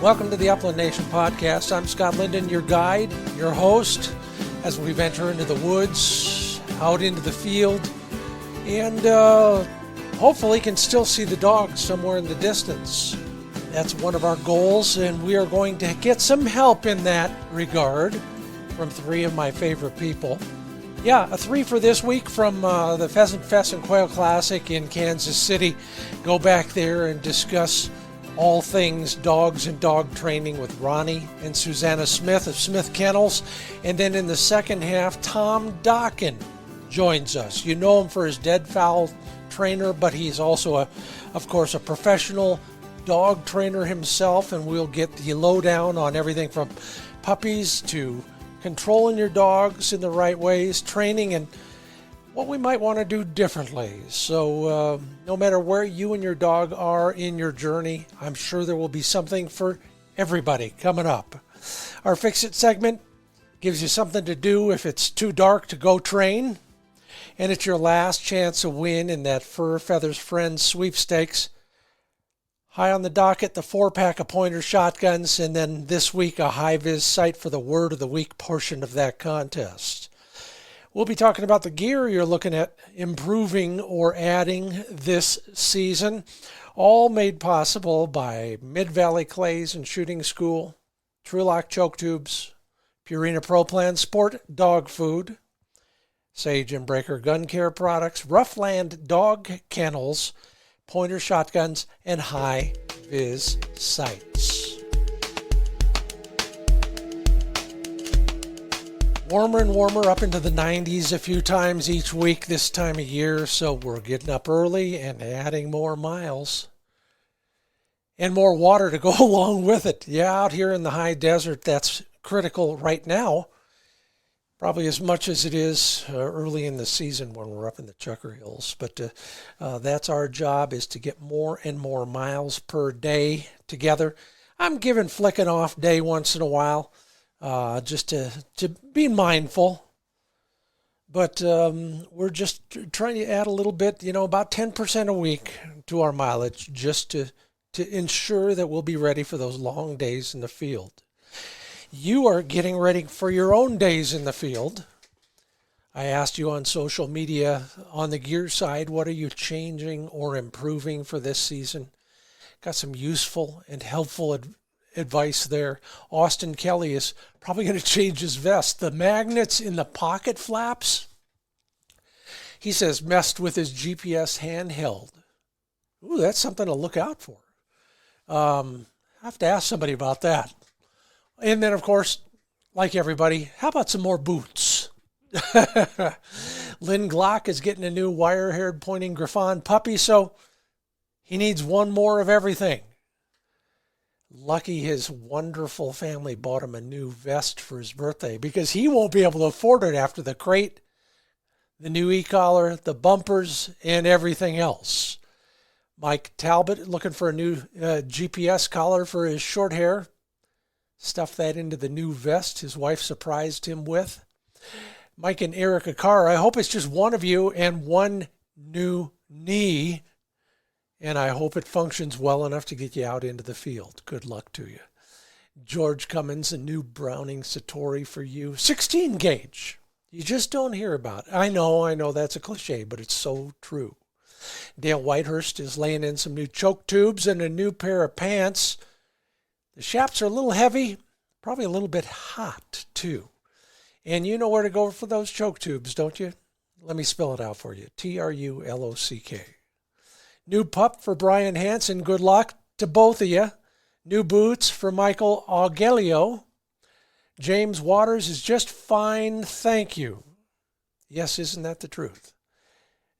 Welcome to the Upland Nation podcast. I'm Scott Linden, your guide, your host, as we venture into the woods, out into the field, and hopefully can still see the dogs somewhere in the distance. That's one of our goals, and we are going to get some help in that regard from three of my favorite people. Yeah, a three for this week from the Pheasant Fest and Quail Classic in Kansas City. Go back there and discuss all things dogs and dog training with Ronnie and Susanna Smith of Smith Kennels. And then in the second half, Tom Dokken joins us. You know him for his deadfall trainer, but he's also, of course, a professional dog trainer himself, and we'll get the lowdown on everything from puppies to controlling your dogs in the right ways, training, and what we might want to do differently. So no matter where you and your dog are in your journey, I'm sure there will be something for everybody coming up. Our Fix It segment gives you something to do if it's too dark to go train, and it's your last chance to win in that Fur Feathers Friends sweepstakes. High on the docket, the 4-pack of pointer shotguns, and then this week a HiViz sight for the word of the week portion of that contest. We'll be talking about the gear you're looking at improving or adding this season, all made possible by Mid-Valley Clays and Shooting School, TrulockChokes tubes, Purina Pro Plan Sport dog food, Sage and Breaker gun care products, RuffLand dog kennels, pointer shotguns, and HiViz sights. Warmer and warmer, up into the 90s a few times each week this time of year, so we're getting up early and adding more miles. And more water to go along with it. Yeah, out here in the high desert, that's critical right now. Probably as much as it is early in the season when we're up in the Chucker Hills. But that's our job, is to get more and more miles per day together. I'm giving flicking off day once in a while just to be mindful. But we're just trying to add a little bit, about 10% a week to our mileage, just to ensure that we'll be ready for those long days in the field. You are getting ready for your own days in the field. I asked you on social media on the gear side, what are you changing or improving for this season? Got some useful and helpful advice there. Austin Kelly is probably going to change his vest. The magnets in the pocket flaps, he says, messed with his GPS handheld. Ooh, that's something to look out for. I have to ask somebody about that. And then, of course, like everybody, how about some more boots? Lynn Glock is getting a new wire-haired pointing Griffon puppy, so he needs one more of everything. Lucky his wonderful family bought him a new vest for his birthday, because he won't be able to afford it after the crate, the new e-collar, the bumpers, and everything else. Mike Talbot looking for a new GPS collar for his short hair. Stuffed that into the new vest his wife surprised him with. Mike and Erica Carr, I hope it's just one of you and one new knee, and I hope it functions well enough to get you out into the field. Good luck to you. George Cummins, a new Browning Satori for you. 16 gauge. You just don't hear about it. I know that's a cliche, but it's so true. Dale Whitehurst is laying in some new choke tubes and a new pair of pants. The chaps are a little heavy, probably a little bit hot, too. And you know where to go for those choke tubes, don't you? Let me spell it out for you. TRULOCK. New pup for Brian Hansen. Good luck to both of you. New boots for Michael Augelio. James Waters is just fine, thank you. Yes, isn't that the truth?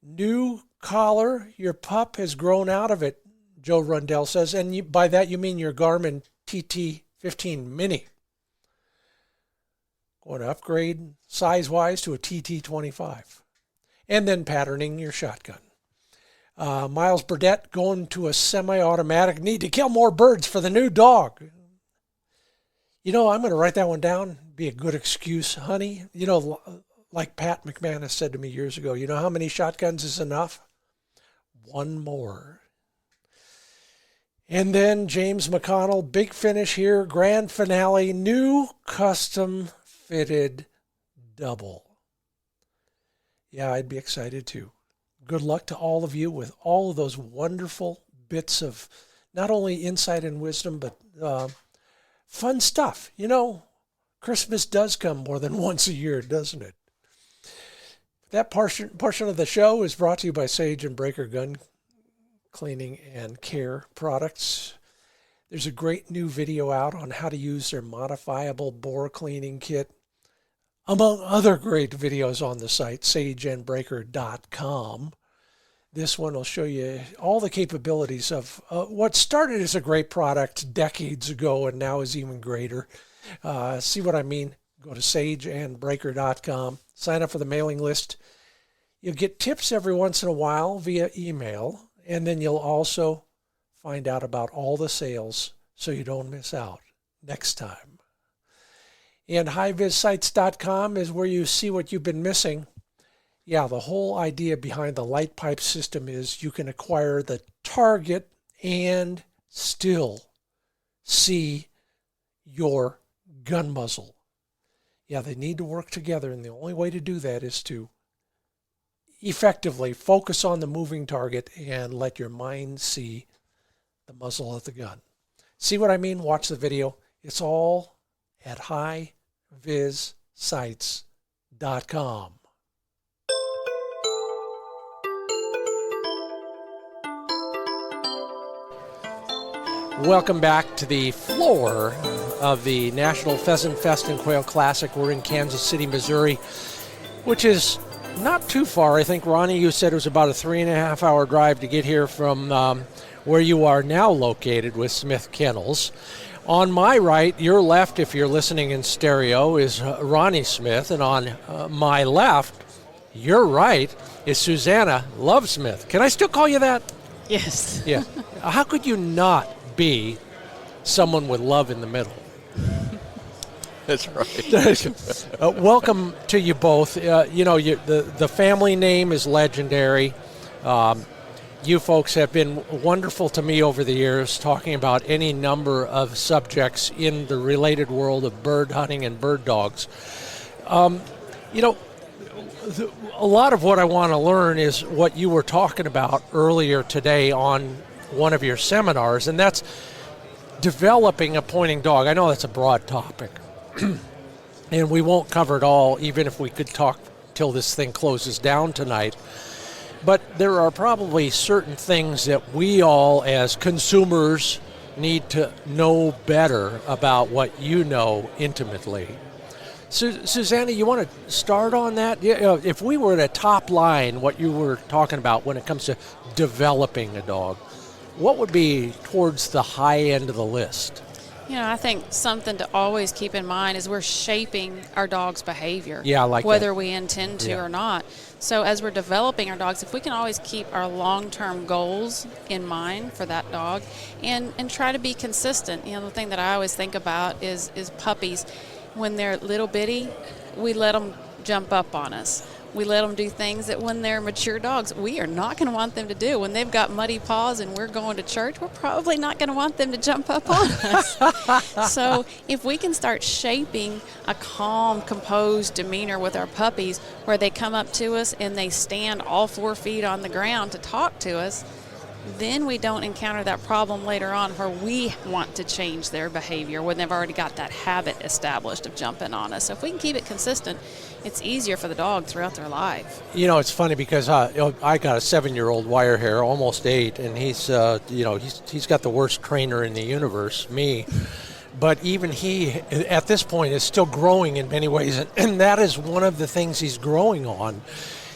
New collar. Your pup has grown out of it, Joe Rundell says. And by that you mean your Garmin TT15 Mini. Going to upgrade size-wise to a TT25. And then patterning your shotgun. Miles Burdett going to a semi-automatic. Need to kill more birds for the new dog. I'm going to write that one down. Be a good excuse, honey. Like Pat McManus said to me years ago, you know how many shotguns is enough? One more. And then James McConnell, big finish here, grand finale, new custom fitted double. Yeah, I'd be excited too. Good luck to all of you with all of those wonderful bits of not only insight and wisdom, but fun stuff. You know, Christmas does come more than once a year, doesn't it? That portion of the show is brought to you by Sage and Breaker Gun Cleaning and Care Products. There's a great new video out on how to use their modifiable bore cleaning kit, among other great videos on the site, sageandbreaker.com. This one will show you all the capabilities of what started as a great product decades ago and now is even greater. See what I mean? Go to sageandbreaker.com, sign up for the mailing list. You'll get tips every once in a while via email, and then you'll also find out about all the sales so you don't miss out next time. And HiVizSites.com is where you see what you've been missing. Yeah, the whole idea behind the light pipe system is you can acquire the target and still see your gun muzzle. Yeah, they need to work together, and the only way to do that is to effectively focus on the moving target and let your mind see the muzzle of the gun. See what I mean? Watch the video. It's all at HiVizSites.com. Welcome back to the floor of the National Pheasant Fest and Quail Classic. We're in Kansas City, Missouri, which is not too far. I think, Ronnie, you said it was about a 3.5-hour drive to get here from where you are now located with Smith Kennels. On my right, your left, if you're listening in stereo, is Ronnie Smith, and on my left, your right, is Susanna Love Smith. Can I still call you that? Yes. Yeah. How could you not be someone with love in the middle? That's right. Welcome to you both. The family name is legendary. You folks have been wonderful to me over the years, talking about any number of subjects in the related world of bird hunting and bird dogs. A lot of what I want to learn is what you were talking about earlier today on one of your seminars, and that's developing a pointing dog. I know that's a broad topic, and we won't cover it all, even if we could talk till this thing closes down tonight. But there are probably certain things that we all as consumers need to know better about what you know intimately. Susanna, you want to start on that? If we were at a top line, what you were talking about when it comes to developing a dog, what would be towards the high end of the list? I think something to always keep in mind is we're shaping our dog's behavior. Yeah, I like whether that. we intend to or not. So as we're developing our dogs, if we can always keep our long-term goals in mind for that dog and try to be consistent. The thing that I always think about is puppies. When they're little bitty, we let them jump up on us. We let them do things that when they're mature dogs, we are not going to want them to do. When they've got muddy paws and we're going to church, we're probably not going to want them to jump up on us. So if we can start shaping a calm, composed demeanor with our puppies where they come up to us and they stand all 4 feet on the ground to talk to us, then we don't encounter that problem later on where we want to change their behavior when they've already got that habit established of jumping on us. So if we can keep it consistent, it's easier for the dog throughout their life. It's funny because I got a 7-year-old wire hair, almost 8, and he's got the worst trainer in the universe, me. But even he, at this point, is still growing in many ways, and that is one of the things he's growing on.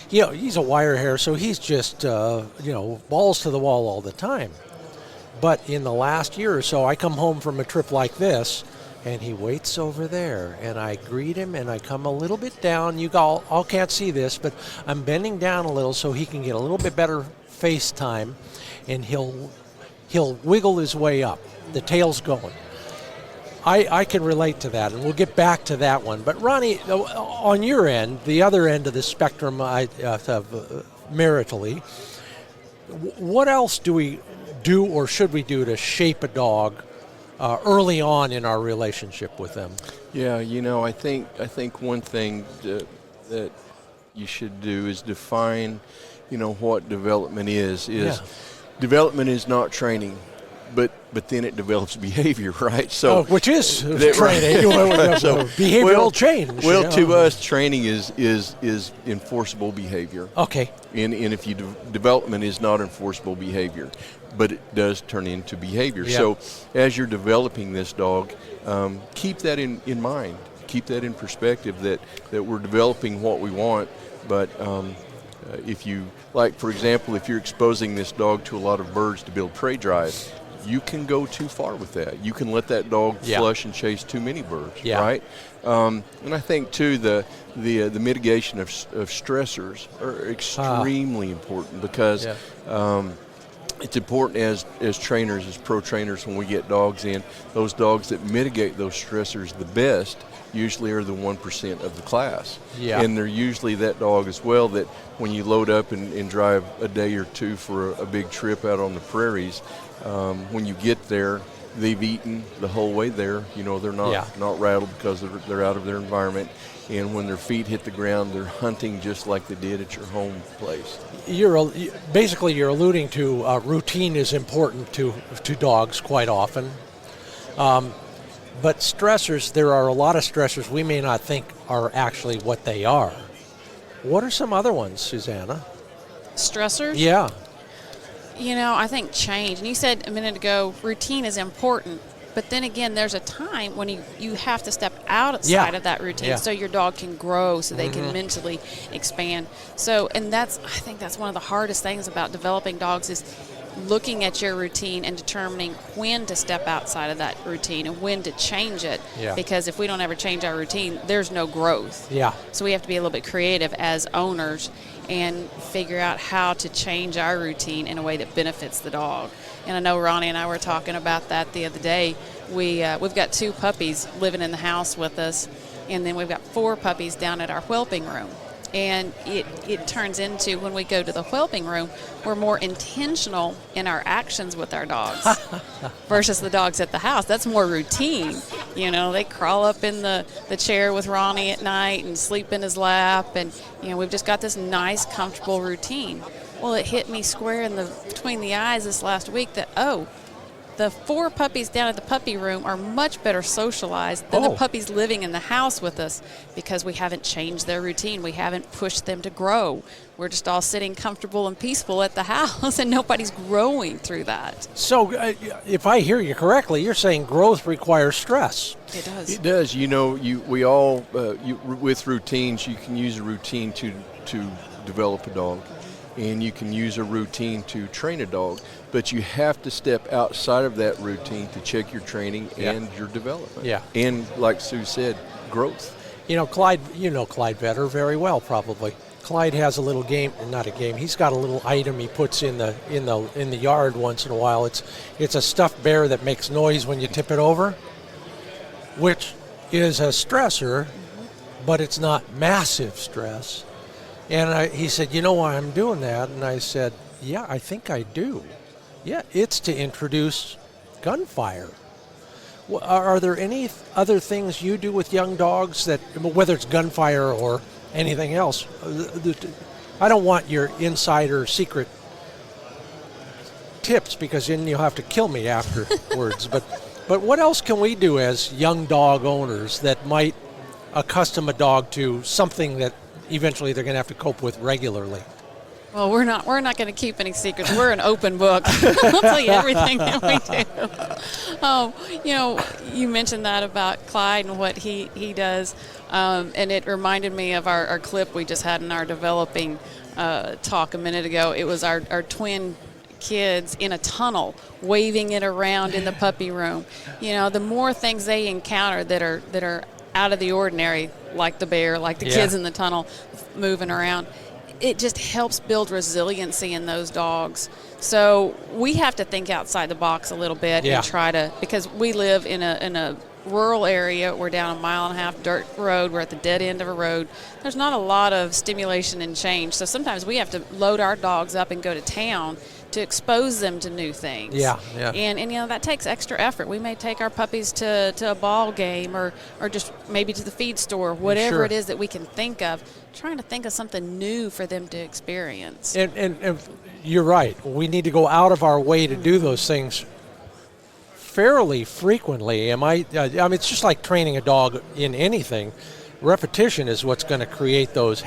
He's a wire hair, so he's just, balls to the wall all the time. But in the last year or so, I come home from a trip like this, and he waits over there, and I greet him, and I come a little bit down. You all can't see this, but I'm bending down a little so he can get a little bit better face time, and he'll wiggle his way up. The tail's going. I can relate to that, and we'll get back to that one. But, Ronnie, on your end, the other end of the spectrum maritally, what else do we do or should we do to shape a dog early on in our relationship with them? Yeah, I think one thing that you should do is define, what development is. Development is not training, but then it develops behavior, right? So which is training, so, behavioral change. Well, to us, training is enforceable behavior. Okay. And if you development is not enforceable behavior, but it does turn into behavior. Yeah. So as you're developing this dog, keep that in mind. Keep that in perspective that we're developing what we want, but if you, like for example, if you're exposing this dog to a lot of birds to build prey drive, you can go too far with that. You can let that dog flush and chase too many birds, right? And I think too the mitigation of stressors are extremely important because it's important as trainers, as pro trainers, when we get dogs in, those dogs that mitigate those stressors the best usually are the 1% of the class. Yeah. And they're usually that dog as well that when you load up and drive a day or two for a big trip out on the prairies, when you get there, they've eaten the whole way there. They're not rattled because they're out of their environment. And when their feet hit the ground, they're hunting just like they did at your home place. You're alluding to routine is important to dogs quite often. But stressors, there are a lot of stressors we may not think are actually what they are. What are some other ones, Susanna? Stressors? Yeah. I think change. And you said a minute ago, routine is important. But then again, there's a time when you have to step outside of that routine so your dog can grow, so they can mentally expand. So, and I think that's one of the hardest things about developing dogs is looking at your routine and determining when to step outside of that routine and when to change it. Yeah. Because if we don't ever change our routine, there's no growth. Yeah. So we have to be a little bit creative as owners and figure out how to change our routine in a way that benefits the dog. And I know Ronnie and I were talking about that the other day. We've got 2 puppies living in the house with us, and then we've got 4 puppies down at our whelping room. And it turns into, when we go to the whelping room, we're more intentional in our actions with our dogs versus the dogs at the house. That's more routine. They crawl up in the chair with Ronnie at night and sleep in his lap. And, we've just got this nice, comfortable routine. Well, it hit me square between the eyes this last week that, the 4 puppies down at the puppy room are much better socialized than the puppies living in the house with us because we haven't changed their routine. We haven't pushed them to grow. We're just all sitting comfortable and peaceful at the house, and nobody's growing through that. So if I hear you correctly, you're saying growth requires stress. It does. It does. With routines, you can use a routine to develop a dog. And you can use a routine to train a dog, but you have to step outside of that routine to check your training and your development. Yeah. And like Sue said, growth. Clyde, Clyde Vetter very well, probably. Clyde has a little game, not a game. He's got a little item he puts in the yard once in a while. It's a stuffed bear that makes noise when you tip it over, which is a stressor, but it's not massive stress. And he said, you know why I'm doing that? And I said, yeah, I think I do. Yeah, it's to introduce gunfire. Are there any other things you do with young dogs that, whether it's gunfire or anything else? I don't want your insider secret tips because then you'll have to kill me afterwards. But what else can we do as young dog owners that might accustom a dog to something that eventually they're going to have to cope with regularly? Well, we're not going to keep any secrets. We're an open book. I'll tell you everything that we do. You mentioned that about Clyde and what he does, and it reminded me of our clip we just had in our developing talk a minute ago. It was our twin kids in a tunnel waving it around in the puppy room. The more things they encounter that are out of the ordinary, like the bear, like the kids in the tunnel moving around, it just helps build resiliency in those dogs. So we have to think outside the box a little bit and try to, because we live in a rural area. We're down a 1.5 mile dirt road. We're at the dead end of a road. There's not a lot of stimulation and change. So sometimes we have to load our dogs up and go to town expose them to new things. Yeah. And you know, that takes extra effort. We may take our puppies to a ball game or just maybe to the feed store, whatever Sure. it is that we can think of, trying to think of something new for them to experience. And you're right. We need to go out of our way to do those things fairly frequently. I mean, it's just like training a dog in anything. Repetition is what's going to create those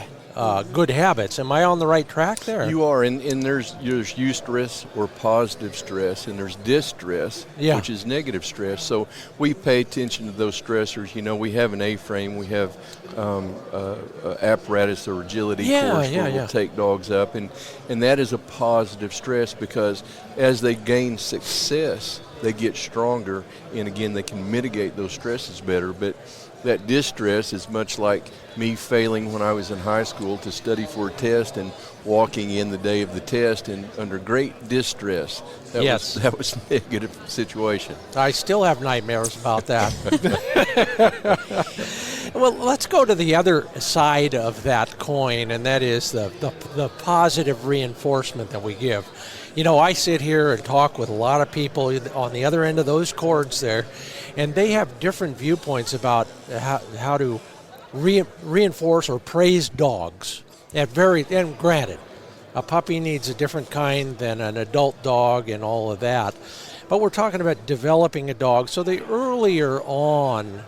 good habits. Am I on the right track there? You are, and there's eustress or positive stress, and there's distress, which is negative stress. So we pay attention to those stressors. You know, we have an A-frame, we have apparatus or agility course where we'll take dogs up, and that is a positive stress, because as they gain success, they get stronger, and again, they can mitigate those stresses better. But that distress is much like me failing when I was in high school to study for a test and walking in the day of the test and under great distress. That was a negative situation. I still have nightmares about that. Well, let's go to the other side of that coin, and that is the positive reinforcement that we give. You know, I sit here and talk with a lot of people on the other end of those cords there, and they have different viewpoints about how to reinforce or praise dogs. And granted, a puppy needs a different kind than an adult dog and all of that. But we're talking about developing a dog. So the earlier on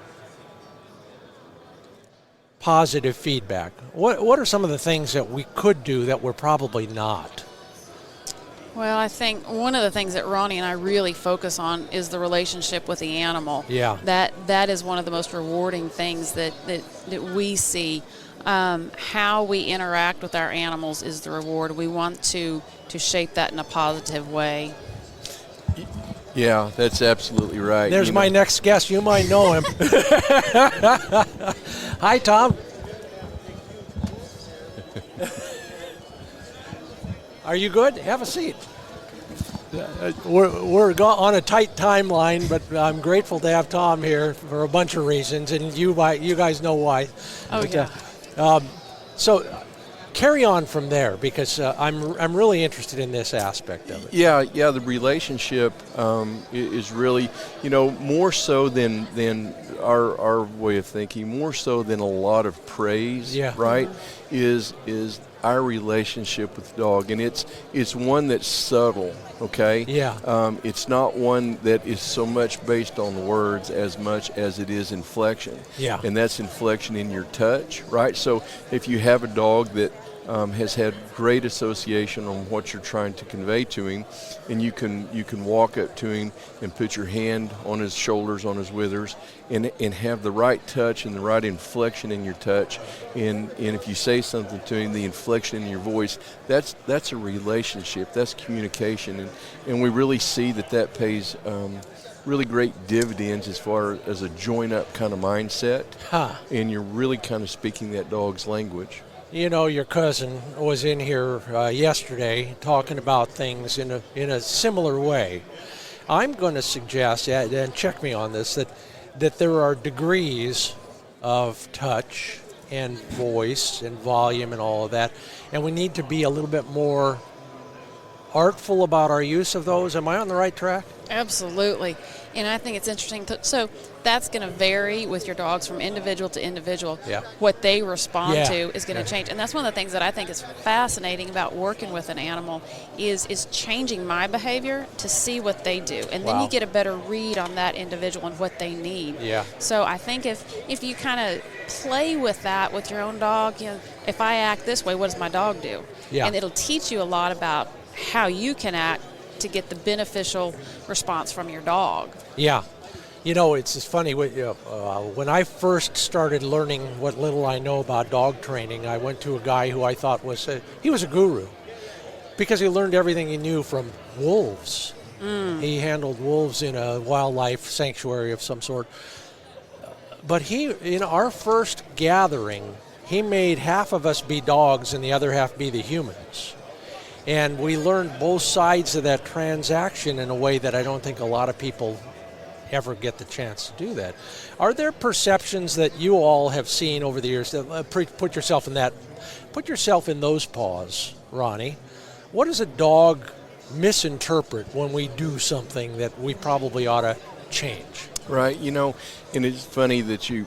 positive feedback, what are some of the things that we could do that we're probably not? Well, I think one of the things that Ronnie and I really focus on is the relationship with the animal. Yeah. That is one of the most rewarding things that we see. How we interact with our animals is the reward. We want to shape that in a positive way. Yeah, that's absolutely right. There's my next guest. You might know him. Hi, Tom. Are you good? Have a seat. We're on a tight timeline, but I'm grateful to have Tom here for a bunch of reasons, and you guys know why. Oh, but, yeah. So carry on from there, because I'm really interested in this aspect of it. Yeah, the relationship is really, more so than our way of thinking, more so than a lot of praise, right, is our relationship with the dog. And it's one that's subtle, okay? Yeah. It's not one that is so much based on words as much as it is inflection. Yeah. And that's inflection in your touch, right? So if you have a dog that has had great association on what you're trying to convey to him, and you can walk up to him and put your hand on his shoulders, on his withers, and have the right touch and the right inflection in your touch, and if you say something to him, the inflection in your voice, that's a relationship, that's communication, and we really see that pays really great dividends as far as a join-up kind of mindset, and you're really kind of speaking that dog's language. You know, your cousin was in here yesterday talking about things in a similar way. I'm going to suggest, and check me on this, that there are degrees of touch and voice and volume and all of that, and we need to be a little bit more artful about our use of those. Am I on the right track? Absolutely. And I think it's interesting. So that's going to vary with your dogs from individual to individual. Yeah. What they respond to is going to Yeah. change. And that's one of the things that I think is fascinating about working with an animal is changing my behavior to see what they do. And then Wow. you get a better read on that individual and what they need. Yeah. So I think if you kind of play with that with your own dog, if I act this way, what does my dog do? Yeah. And it'll teach you a lot about how you can act to get the beneficial response from your dog. Yeah. You know, it's just funny. When I first started learning what little I know about dog training, I went to a guy who I thought was a guru, because he learned everything he knew from wolves. He handled wolves in a wildlife sanctuary of some sort. But in our first gathering, he made half of us be dogs and the other half be the humans. And we learned both sides of that transaction in a way that I don't think a lot of people ever get the chance to do that. Are there perceptions that you all have seen over the years that put yourself in those paws, Ronnie? What does a dog misinterpret when we do something that we probably ought to change? Right, and it's funny that you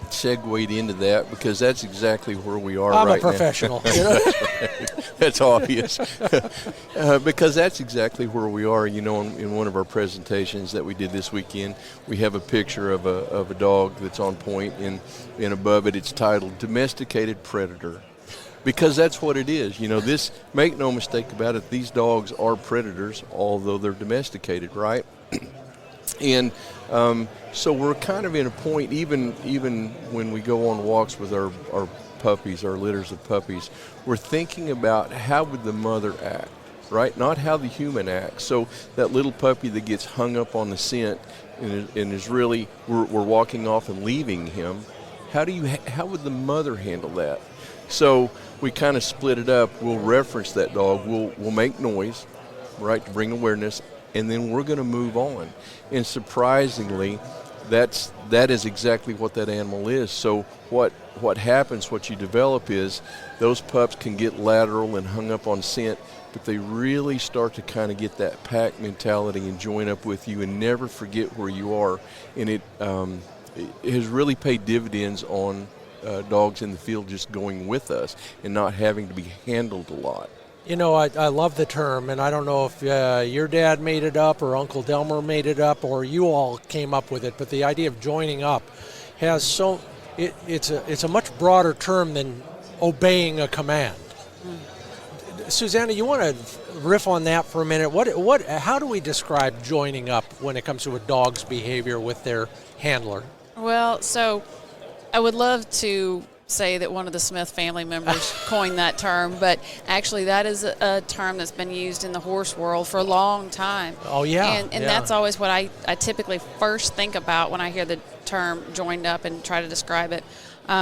segued into that, because that's exactly where we are right now. I'm a professional. That's obvious. Because that's exactly where we are. In one of our presentations that we did this weekend, we have a picture of a dog that's on point, and above it it's titled Domesticated Predator. Because that's what it is. Make no mistake about it, these dogs are predators, although they're domesticated, right? And so we're kind of in a point, even when we go on walks with our puppies, our litters of puppies, we're thinking about how would the mother act, right? Not how the human acts. So that little puppy that gets hung up on the scent and is really, we're walking off and leaving him, how would the mother handle that? So we kind of split it up. We'll reference that dog. We'll make noise, right, to bring awareness, and then we're going to move on. And surprisingly, that is exactly what that animal is. So what happens, what you develop is those pups can get lateral and hung up on scent, but they really start to kind of get that pack mentality and join up with you and never forget where you are. And it has really paid dividends on dogs in the field just going with us and not having to be handled a lot. I love the term, and I don't know if your dad made it up or Uncle Delmer made it up or you all came up with it, but the idea of joining up has it's a much broader term than obeying a command. Susanna, you want to riff on that for a minute? How do we describe joining up when it comes to a dog's behavior with their handler? Well, so I would love to say that one of the Smith family members coined that term, but actually that is a term that's been used in the horse world for a long time. Oh, yeah. And that's always what I typically first think about when I hear the term joined up and try to describe it.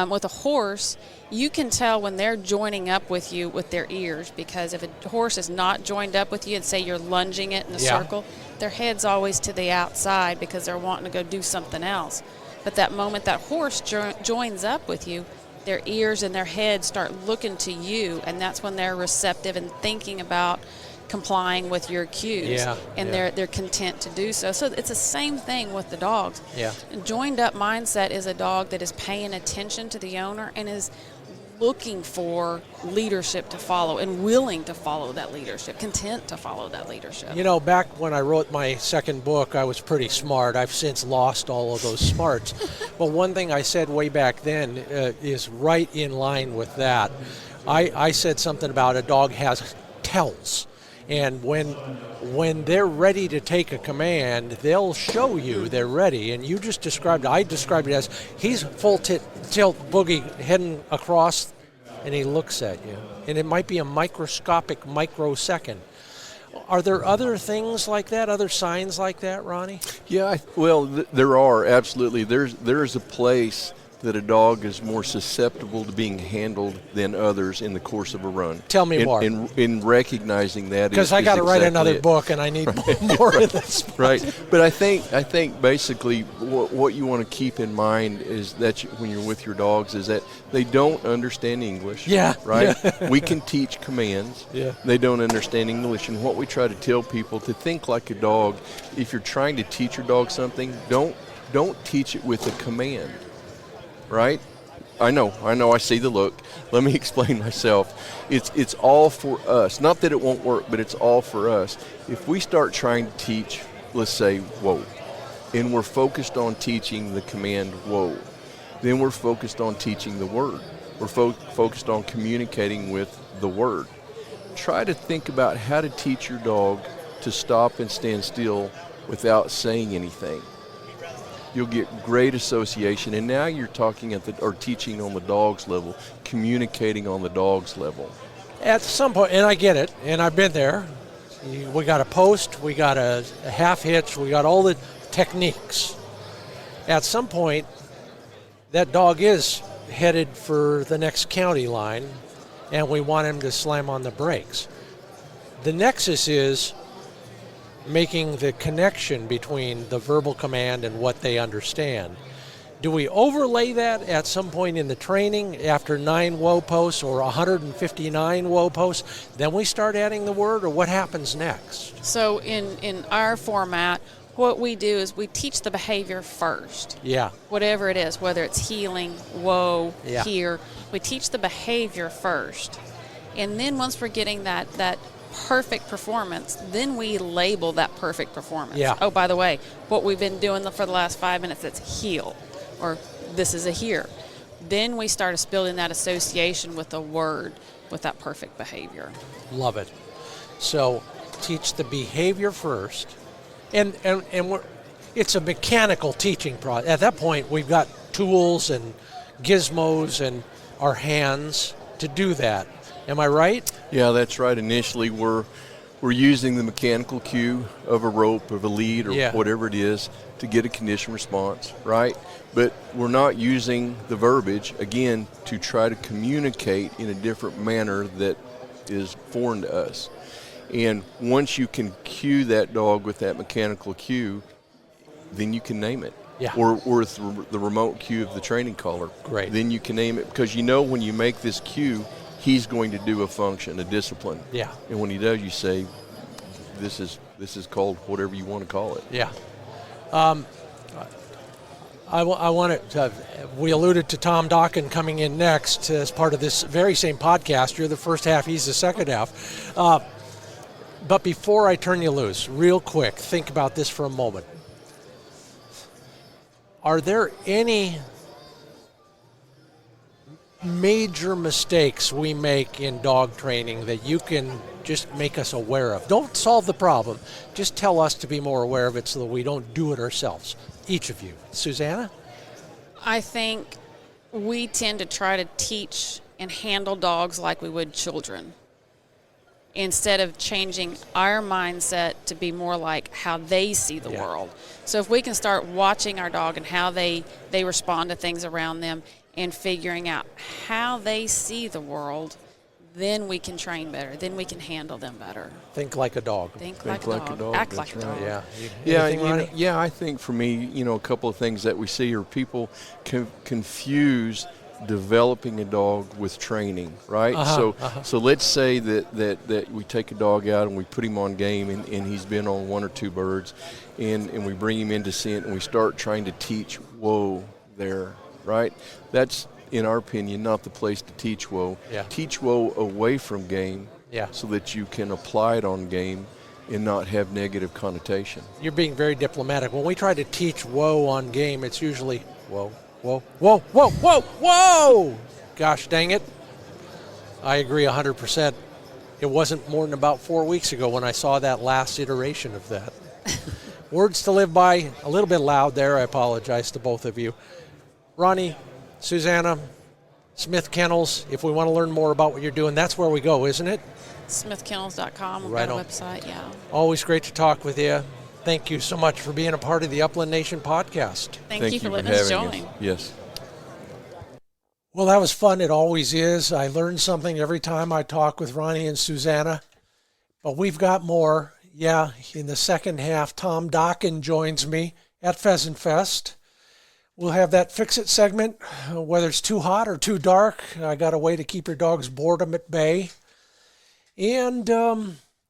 With a horse, you can tell when they're joining up with you with their ears, because if a horse is not joined up with you and say you're lunging it in a circle, their head's always to the outside because they're wanting to go do something else. But that moment that horse joins up with you, their ears and their head start looking to you, and that's when they're receptive and thinking about complying with your cues, they're content to do so. So it's the same thing with the dogs. A joined up mindset is a dog that is paying attention to the owner and is looking for leadership to follow and willing to follow that leadership, content to follow that leadership. Back when I wrote my second book, I was pretty smart. I've since lost all of those smarts. But one thing I said way back then is right in line with that. I said something about a dog has tells. And when they're ready to take a command, they'll show you they're ready. And you just I described it as he's full tilt boogie heading across, and he looks at you. And it might be a microscopic microsecond. Are there other things like that, other signs like that, Ronnie? Yeah, there are, absolutely. There's a place that a dog is more susceptible to being handled than others in the course of a run. Tell me more. In recognizing that, because I got to write another book and I need more of this. Right, but I think basically what you want to keep in mind is that when you're with your dogs is that they don't understand English. Yeah. Right. Yeah. We can teach commands. Yeah. They don't understand English, and what we try to tell people to think like a dog. If you're trying to teach your dog something, don't teach it with a command. Right? I know, I see the look. Let me explain myself. It's all for us. Not that it won't work, but it's all for us. If we start trying to teach, let's say, whoa, and we're focused on teaching the command, whoa, then we're focused on teaching the word. We're focused on communicating with the word. Try to think about how to teach your dog to stop and stand still without saying anything. You'll get great association, and now you're talking or teaching on the dog's level, communicating on the dog's level. At some point, and I get it, and I've been there. We got a post, we got a half hitch, we got all the techniques. At some point, that dog is headed for the next county line, and we want him to slam on the brakes. The nexus is making the connection between the verbal command and what they understand. Do we overlay that at some point in the training after 9 whoa posts or 159 whoa posts? Then we start adding the word, or what happens next? So in our format, what we do is we teach the behavior first. Yeah. Whatever it is, whether it's heeling, whoa, Yeah. here, we teach the behavior first. And then once we're getting that perfect performance, then we label that perfect performance. Yeah. Oh, by the way, what we've been doing for the last 5 minutes, it's heel, or this is a here. Then we start building that association with a word, with that perfect behavior. Love it. So teach the behavior first, and it's a mechanical teaching process. At that point, we've got tools and gizmos and our hands to do that. Am I right? Yeah, that's right. Initially, we're using the mechanical cue of a rope, of a lead, or whatever it is to get a condition response, right? But we're not using the verbiage, again, to try to communicate in a different manner that is foreign to us. And once you can cue that dog with that mechanical cue, then you can name it. Yeah. Or with the remote cue of the training collar. Great. Then you can name it, because you know when you make this cue, he's going to do a function, a discipline. Yeah. And when he does, you say, this is called whatever you want to call it. Yeah. I want to, we alluded to Tom Dokken coming in next as part of this very same podcast. You're the first half, he's the second half. But before I turn you loose, real quick, think about this for a moment. Are there any major mistakes we make in dog training that you can just make us aware of? Don't solve the problem. Just tell us to be more aware of it so that we don't do it ourselves. Each of you. Susanna? I think we tend to try to teach and handle dogs like we would children, instead of changing our mindset to be more like how they see the world. So if we can start watching our dog and how they respond to things around them and figuring out how they see the world, then we can train better. Then we can handle them better. Think like a dog. Think like a dog. Act like a dog. Yeah. Yeah, I think for me, a couple of things that we see are people confuse developing a dog with training, right? So let's say that we take a dog out and we put him on game and he's been on 1 or 2 birds and we bring him into scent and we start trying to teach whoa there, right? That's, in our opinion, not the place to teach whoa. Yeah. Teach whoa away from game so that you can apply it on game and not have negative connotation. You're being very diplomatic. When we try to teach whoa on game, it's usually whoa, whoa, whoa, whoa, whoa, whoa! Gosh dang it. I agree 100%. It wasn't more than about 4 weeks ago when I saw that last iteration of that. Words to live by, a little bit loud there. I apologize to both of you. Ronnie, Susanna, Smith Kennels, if we want to learn more about what you're doing, that's where we go, isn't it? SmithKennels.com. We've Right got a on. website, yeah. Always great to talk with you. Thank you so much for being a part of the Upland Nation podcast. Thank you for letting us join. Yes. Well, that was fun. It always is. I learn something every time I talk with Ronnie and Susanna. But we've got more. Yeah, in the second half, Tom Dokken joins me at Pheasant Fest. We'll have that fix-it segment, whether it's too hot or too dark. I got a way to keep your dog's boredom at bay. And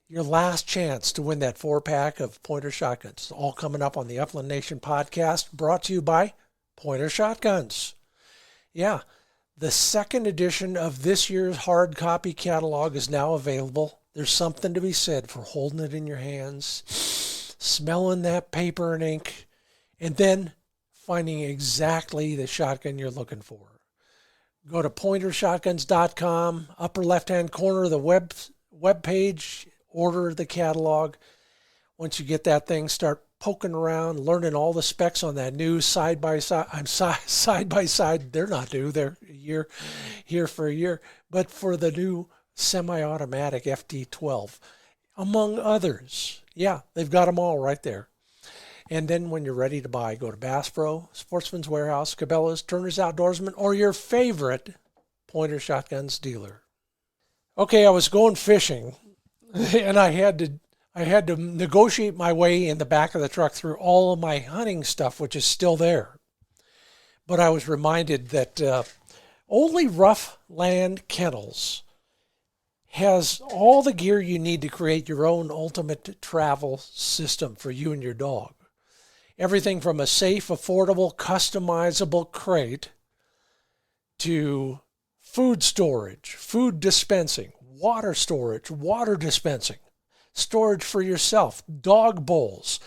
your last chance to win that 4-pack of Pointer Shotguns. All coming up on the Upland Nation podcast, brought to you by Pointer Shotguns. Yeah, the second edition of this year's hard copy catalog is now available. There's something to be said for holding it in your hands, smelling that paper and ink, and then finding exactly the shotgun you're looking for. Go to pointershotguns.com, upper left-hand corner of the web page, order the catalog. Once you get that thing, start poking around, learning all the specs on that new side-by-side. Side-by-side, they're not new. They're here for a year. But for the new semi-automatic FD12, among others. Yeah, they've got them all right there. And then when you're ready to buy, go to Bass Pro, Sportsman's Warehouse, Cabela's, Turner's Outdoorsman, or your favorite Pointer Shotguns dealer. Okay, I was going fishing, and I had to negotiate my way in the back of the truck through all of my hunting stuff, which is still there. but I was reminded that only RuffLand Kennels has all the gear you need to create your own ultimate travel system for you and your dog. Everything from a safe, affordable, customizable crate to food storage, food dispensing, water storage, water dispensing, storage for yourself, dog bowls,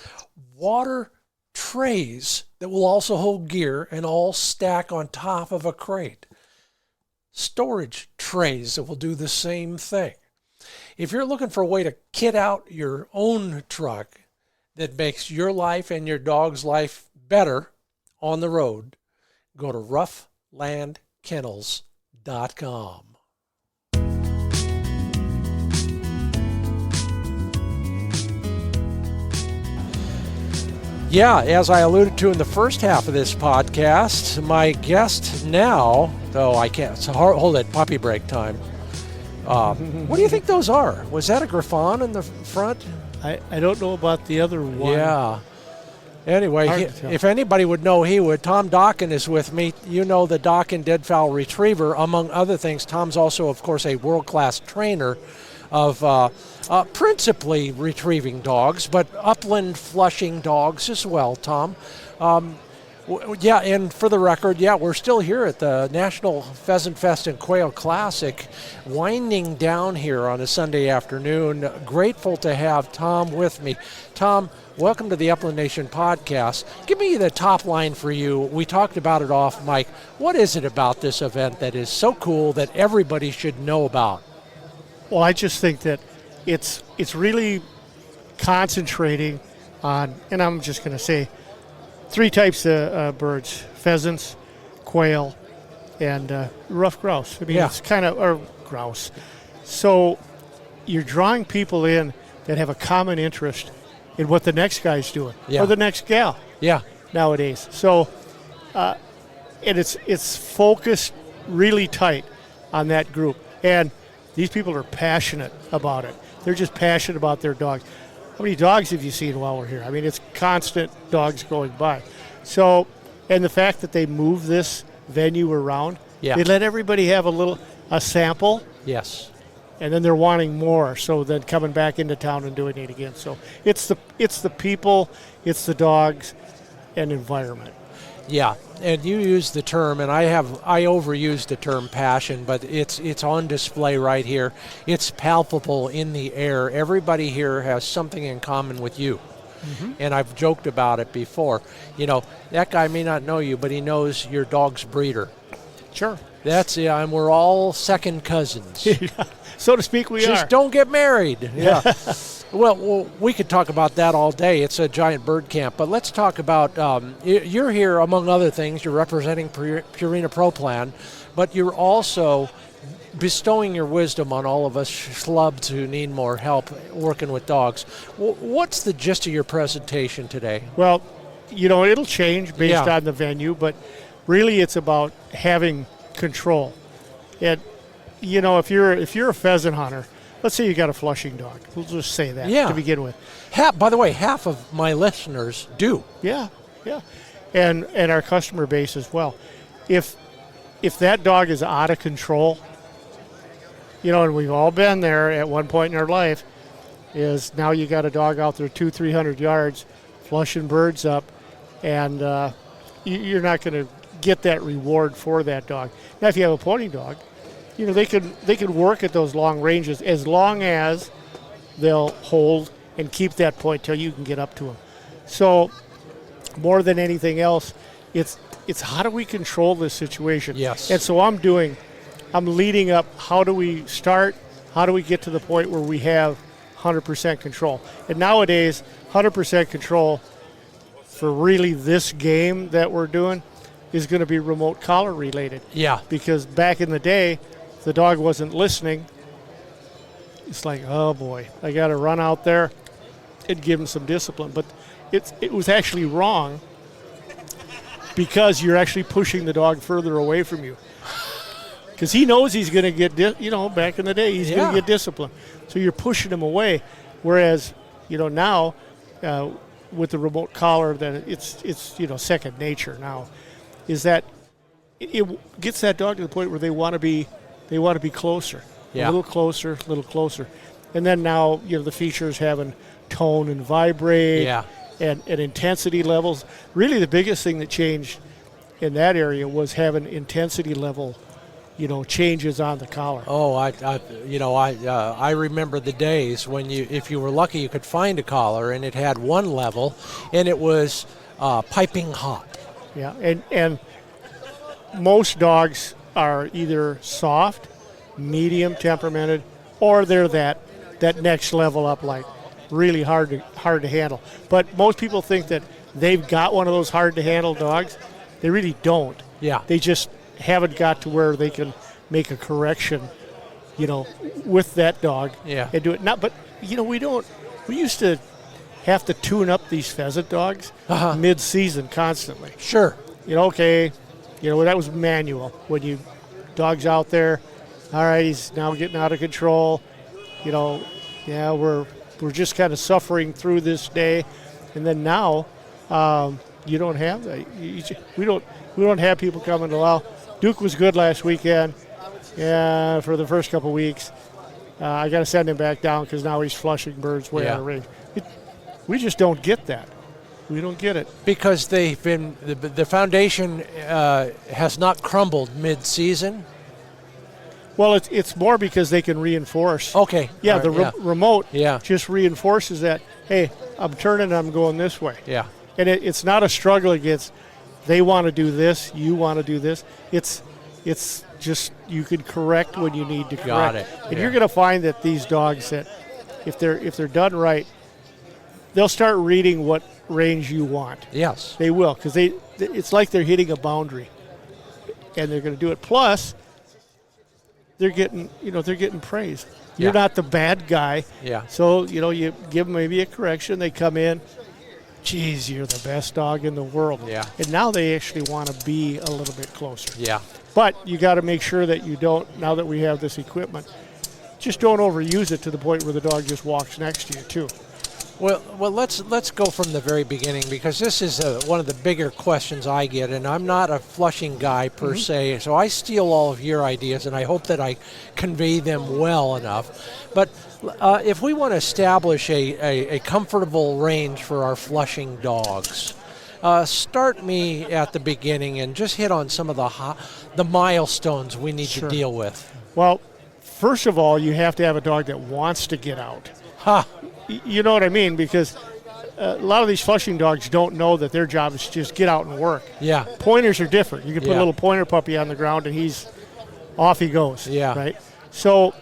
water trays that will also hold gear and all stack on top of a crate. Storage trays that will do the same thing. If you're looking for a way to kit out your own truck that makes your life and your dog's life better on the road, go to RuffLandKennels.com. Yeah, as I alluded to in the first half of this podcast, my guest now, though I can't, so hold it, puppy break time. What do you think those are? Was that a Griffon in the front? I don't know about the other one. Yeah. Anyway, if anybody would know, he would. Tom Dokken is with me. You know the Dokken Deadfowl Retriever. Among other things, Tom's also, of course, a world-class trainer of principally retrieving dogs, but upland flushing dogs as well, Tom. Yeah, and for the record, we're still here at the National Pheasant Fest and Quail Classic, winding down here on a Sunday afternoon. Grateful to have Tom with me. Tom, welcome to the Upland Nation podcast. Give me the top line for you. We talked about it off mic. What is it about this event that is so cool that everybody should know about? Well, I just think that it's really concentrating on, and I'm just going to say, 3 types of birds: pheasants, quail, and rough grouse. I mean, it's kind of, or grouse. So you're drawing people in that have a common interest in what the next guy's doing, or the next gal. Nowadays. So, and it's focused really tight on that group, and these people are passionate about it. They're just passionate about their dogs. How many dogs have you seen while we're here? I mean, it's constant dogs going by. So, and the fact that they move this venue around, they let everybody have a sample. Yes. And then they're wanting more, so then coming back into town and doing it again. So it's the people, it's the dogs, and environment. Yeah, and you use the term, and I overused the term passion, but it's on display right here. It's palpable in the air. Everybody here has something in common with you. Mm-hmm. And I've joked about it before. You know, that guy may not know you, but he knows your dog's breeder. Sure. That's and we're all second cousins. So to speak, we Just don't get married. Yeah. Well, we could talk about that all day. It's a giant bird camp. But let's talk about, you're here, among other things, you're representing Purina Pro Plan, but you're also bestowing your wisdom on all of us schlubs who need more help working with dogs. What's the gist of your presentation today? Well, it'll change based on the venue, but really it's about having control. And, if you're a pheasant hunter, let's say you got a flushing dog. We'll just say that to begin with. By the way, half of my listeners do. Yeah. And our customer base as well. If that dog is out of control, and we've all been there at one point in our life, is now you got a dog out there 200-300 yards flushing birds up, and you're not going to get that reward for that dog. Now, if you have a pointing dog, they can work at those long ranges as long as they'll hold and keep that point till you can get up to them. So more than anything else, it's how do we control this situation? Yes. And so I'm leading up, how do we start? How do we get to the point where we have 100% control? And nowadays, 100% control for really this game that we're doing is going to be remote collar related. Yeah. Because back in the day, the dog wasn't listening. It's like, oh boy, I got to run out there and give him some discipline. But it was actually wrong because you're actually pushing the dog further away from you. Because he knows he's going to get, back in the day, he's going to get discipline. So you're pushing him away. Whereas, now with the remote collar, that it's second nature now. is that it gets that dog to the point where they want to be closer, Yeah. a little closer. And then now, the features having tone and vibrate Yeah. and intensity levels. Really the biggest thing that changed in that area was having intensity level, changes on the collar. Oh, I remember the days when if you were lucky, you could find a collar and it had one level, and it was piping hot. Yeah, and most dogs are either soft, medium temperamented, or they're that next level up, like really hard to handle. But most people think that they've got one of those hard to handle dogs. They really don't. Yeah. They just haven't got to where they can make a correction, with that dog. Yeah. And do it. But we used to have to tune up these pheasant dogs mid-season constantly. Sure. That was manual. When dog's out there, all right, he's now getting out of control. We're just kind of suffering through this day, and then now you don't have that. We don't have people coming to, well, Duke was good last weekend, for the first couple weeks. I got to send him back down because now he's flushing birds way out of range. We just don't get that. We don't get it Because they've been the foundation has not crumbled mid-season. Well, it's more because they can reinforce. Okay. Yeah, All right, remote Yeah. just reinforces that, hey, I'm turning and I'm going this way. Yeah. And it's not a struggle against, they want to do this, you want to do this. It's just you can correct when you need to correct. Got it. And Yeah. you're going to find that these dogs, that if they're done right, they'll start reading what range you want. Yes. They will, because it's like they're hitting a boundary, and they're going to do it. Plus, they're getting praise. You're Yeah. not the bad guy. Yeah. So, you give them maybe a correction. They come in, geez, you're the best dog in the world. Yeah. And now they actually want to be a little bit closer. Yeah. But you got to make sure that you don't, now that we have this equipment, just don't overuse it to the point where the dog just walks next to you, too. Well, let's go from the very beginning, because this is one of the bigger questions I get, and I'm not a flushing guy per se, so I steal all of your ideas, and I hope that I convey them well enough. But if we want to establish a comfortable range for our flushing dogs, start me at the beginning and just hit on some of the milestones we need to deal with. Well, first of all, you have to have a dog that wants to get out. You know what I mean? Because a lot of these flushing dogs don't know that their job is to just get out and work. Yeah. Pointers are different. You can put Yeah. a little pointer puppy on the ground and off he goes. Yeah. Right? So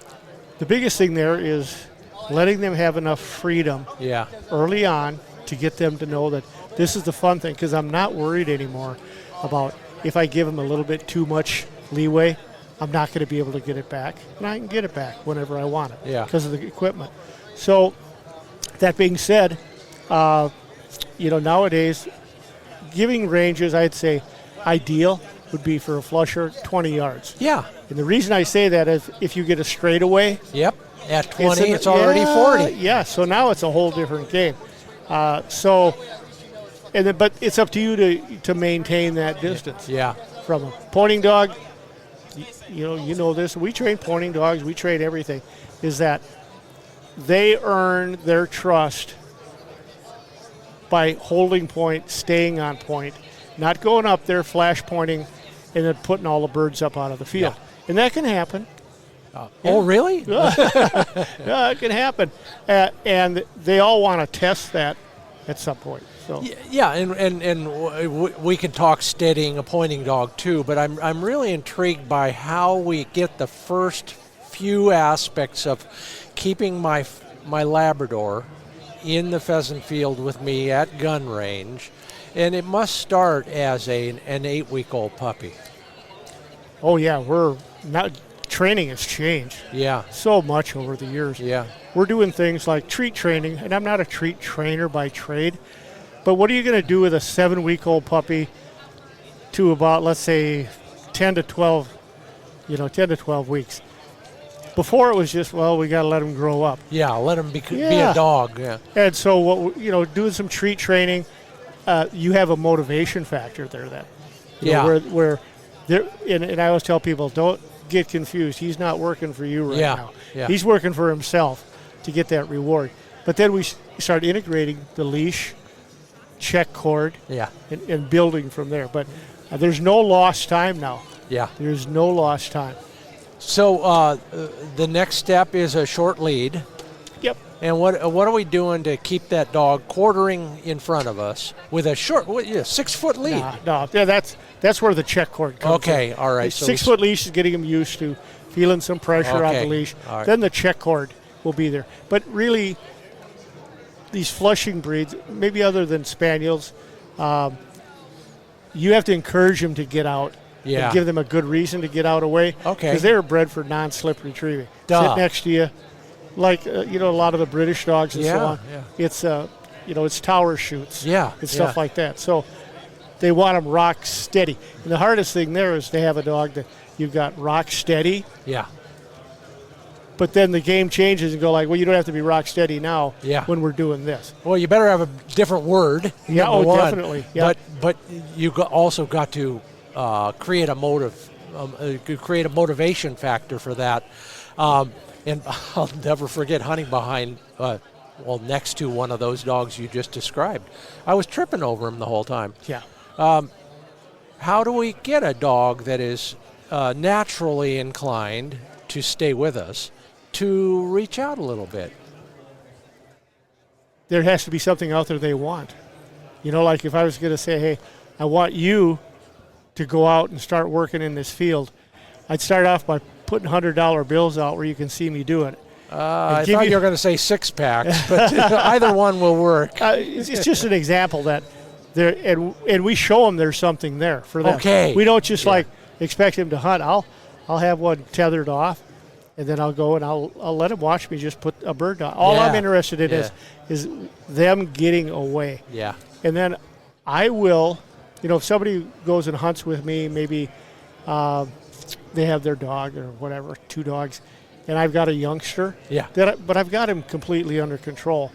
the biggest thing there is letting them have enough freedom early on to get them to know that this is the fun thing, because I'm not worried anymore about if I give them a little bit too much leeway, I'm not going to be able to get it back. And I can get it back whenever I want it because of the equipment. So that being said, nowadays, giving ranges, I'd say ideal would be for a flusher 20 yards. Yeah. And the reason I say that is if you get a straightaway. Yep. At 20, it's already 40. Yeah, so now it's a whole different game. But it's up to you to maintain that distance. Yeah. From a pointing dog, you know this. We train pointing dogs. We train everything. Is that they earn their trust by holding point, staying on point, not going up there, flash pointing, and then putting all the birds up out of the field. Yeah. And that can happen. Oh, really? Yeah, it can happen. And they all want to test that at some point. So. Yeah, and we can talk steadying a pointing dog too, but I'm really intrigued by how we get the first few aspects of keeping my Labrador in the pheasant field with me at gun range, and it must start as an 8-week-old puppy. Oh yeah, training has changed. Yeah. So much over the years. Yeah. We're doing things like treat training, and I'm not a treat trainer by trade, but what are you going to do with a 7-week-old puppy to about, let's say, 10 to 12 weeks? Before it was just, we got to let them grow up. Yeah, let them be a dog. Yeah. And so, doing some treat training, you have a motivation factor there then. You know, where there, and I always tell people, don't get confused. He's not working for you right now. Yeah. He's working for himself to get that reward. But then we start integrating the leash, check cord, and building from there. But there's no lost time now. Yeah. There's no lost time. So the next step is a short lead. Yep. And what are we doing to keep that dog quartering in front of us with a short 6-foot lead? No, that's where the check cord comes in. All right. So 6-foot leash is getting him used to feeling some pressure on the leash. Right. Then the check cord will be there. But really, these flushing breeds, maybe other than spaniels, you have to encourage them to get out. Yeah. And give them a good reason to get out away. Okay. Because they're bred for non-slip retrieving. Duh. Sit next to you, like a lot of the British dogs and so on. Yeah. It's tower shoots. Yeah. And stuff like that. So they want them rock steady. And the hardest thing there is to have a dog that you've got rock steady. Yeah. But then the game changes and go like, well, you don't have to be rock steady now. Yeah. When we're doing this. Well, you better have a different word. Yeah. number one. Definitely. Yeah. But you also got to create a motivation factor for that. And I'll never forget hunting behind, next to one of those dogs you just described. I was tripping over him the whole time. Yeah. How do we get a dog that is naturally inclined to stay with us to reach out a little bit? There has to be something out there they want. Like if I was going to say, hey, I want you to go out and start working in this field, I'd start off by putting $100 bills out where you can see me doing it. I thought you were going to say 6-packs, but either one will work. It's just an example that there, and we show them there's something there for them. Okay. We don't just expect him to hunt. I'll have one tethered off, and then I'll go and I'll let him watch me just put a bird down. All I'm interested in is them getting away. Yeah. And then I will. If somebody goes and hunts with me, maybe they have their dog or whatever, 2 dogs, and I've got a youngster. Yeah. But I've got him completely under control.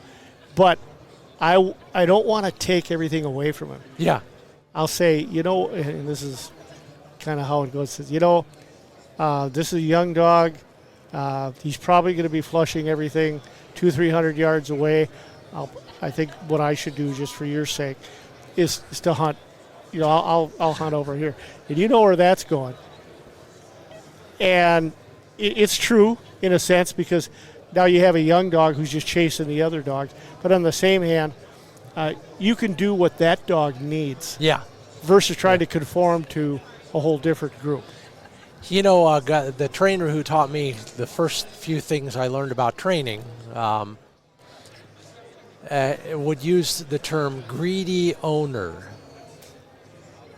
But I don't want to take everything away from him. Yeah. I'll say, and this is kind of how it goes. This is a young dog. He's probably going to be flushing everything 200-300 yards away. I think what I should do, just for your sake, is to hunt. I'll hunt over here. And you know where that's going. And it's true in a sense because now you have a young dog who's just chasing the other dogs. But on the same hand, you can do what that dog needs. Yeah. Versus trying to conform to a whole different group. The trainer who taught me the first few things I learned about training would use the term greedy owner.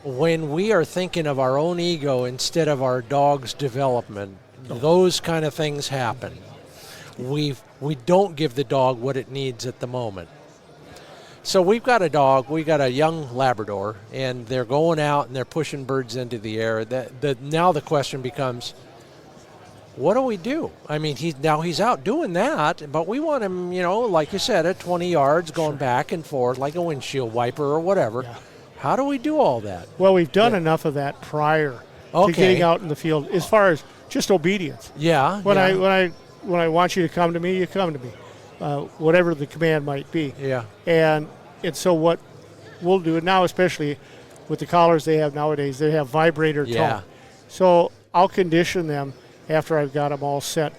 When we are thinking of our own ego instead of our dog's development, those kind of things happen. We don't give the dog what it needs at the moment. So we've got a young Labrador, and they're going out and they're pushing birds into the air. Now the question becomes, what do we do? I mean, he's out doing that, but we want him, like you said, at 20 yards going back and forth like a windshield wiper or whatever. Yeah. How do we do all that? Well, we've done enough of that prior to getting out in the field as far as just obedience. Yeah. When I want you to come to me, you come to me, whatever the command might be. Yeah. And so what we'll do now, especially with the collars they have nowadays, they have vibrator tone. So I'll condition them after I've got them all set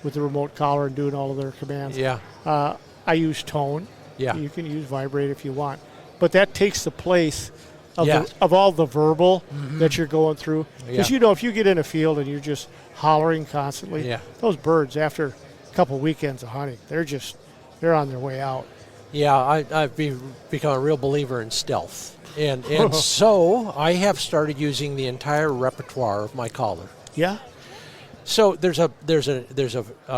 with the remote collar and doing all of their commands. Yeah. I use tone. Yeah. You can use vibrate if you want. But that takes the place of all the verbal that you're going through. Because, if you get in a field and you're just hollering constantly, those birds, after a couple weekends of hunting, they're on their way out. Yeah, I've become a real believer in stealth. And so I have started using the entire repertoire of my collar. Yeah. So there's a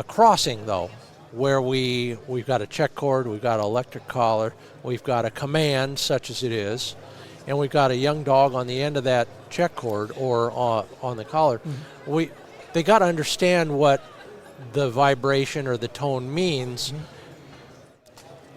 crossing, though, where we've got a check cord, we've got an electric collar, we've got a command, such as it is, and we've got a young dog on the end of that check cord or on the collar. Mm-hmm. They got to understand what the vibration or the tone means. Mm-hmm.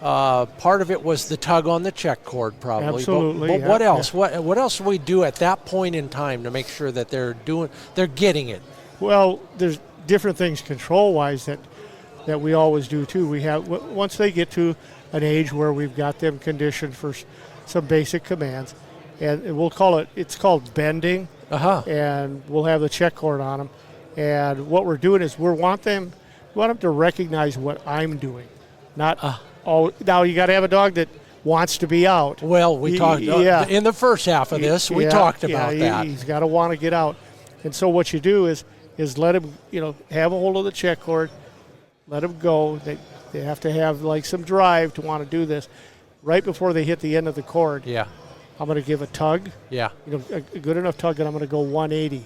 part of it was the tug on the check cord, probably. Absolutely. But yeah, what else? yeah. What else do we do at that point in time to make sure that they're getting it? Well, there's different things control-wise that we always do too. We have once they get to an age where we've got them conditioned for some basic commands, and we'll call it. It's called bending. And we'll have the check cord on them. And what we're doing is we want them to recognize what I'm doing, not now you got to have a dog that wants to be out. Well, we talked in the first half of this. We talked about that. He's got to want to get out, and so what you do is let him, have a hold of the check cord, let him go. They have to have like some drive to want to do this. Right before they hit the end of the cord, I'm going to give a tug. Yeah, a good enough tug, and I'm going to go 180.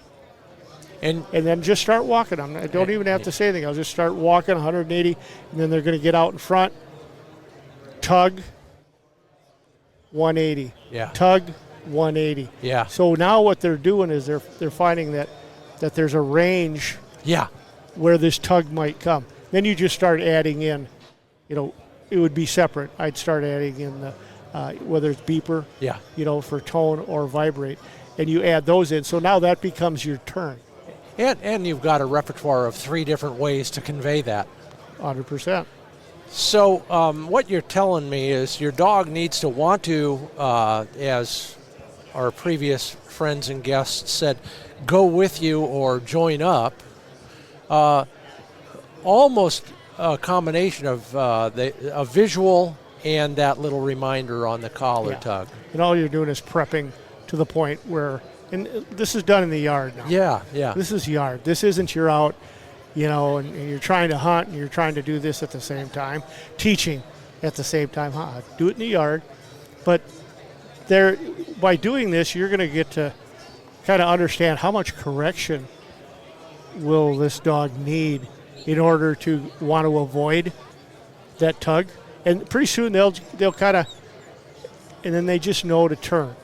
And then just start walking them. I don't even have to say anything. I'll just start walking 180, and then they're going to get out in front. Tug, 180. Yeah. Tug, 180. Yeah. So now what they're doing is they're finding that there's a range. Yeah. Where this tug might come. Then you just start adding in. It would be separate. I'd start adding in the whether it's beeper. Yeah. For tone or vibrate, and you add those in. So now that becomes your turn. And you've got a repertoire of 3 different ways to convey that. 100%. So what you're telling me is your dog needs to want to, as our previous friends and guests said, go with you or join up. Almost a combination of a visual and that little reminder on the collar tug. And all you're doing is prepping to the point where, and this is done in the yard now. Yeah. This is yard. This isn't you're out, and you're trying to hunt and you're trying to do this at the same time, teaching at the same time. Do it in the yard. But by doing this, you're going to get to kind of understand how much correction will this dog need in order to want to avoid that tug. And pretty soon they'll kind of, and then they just know to turn.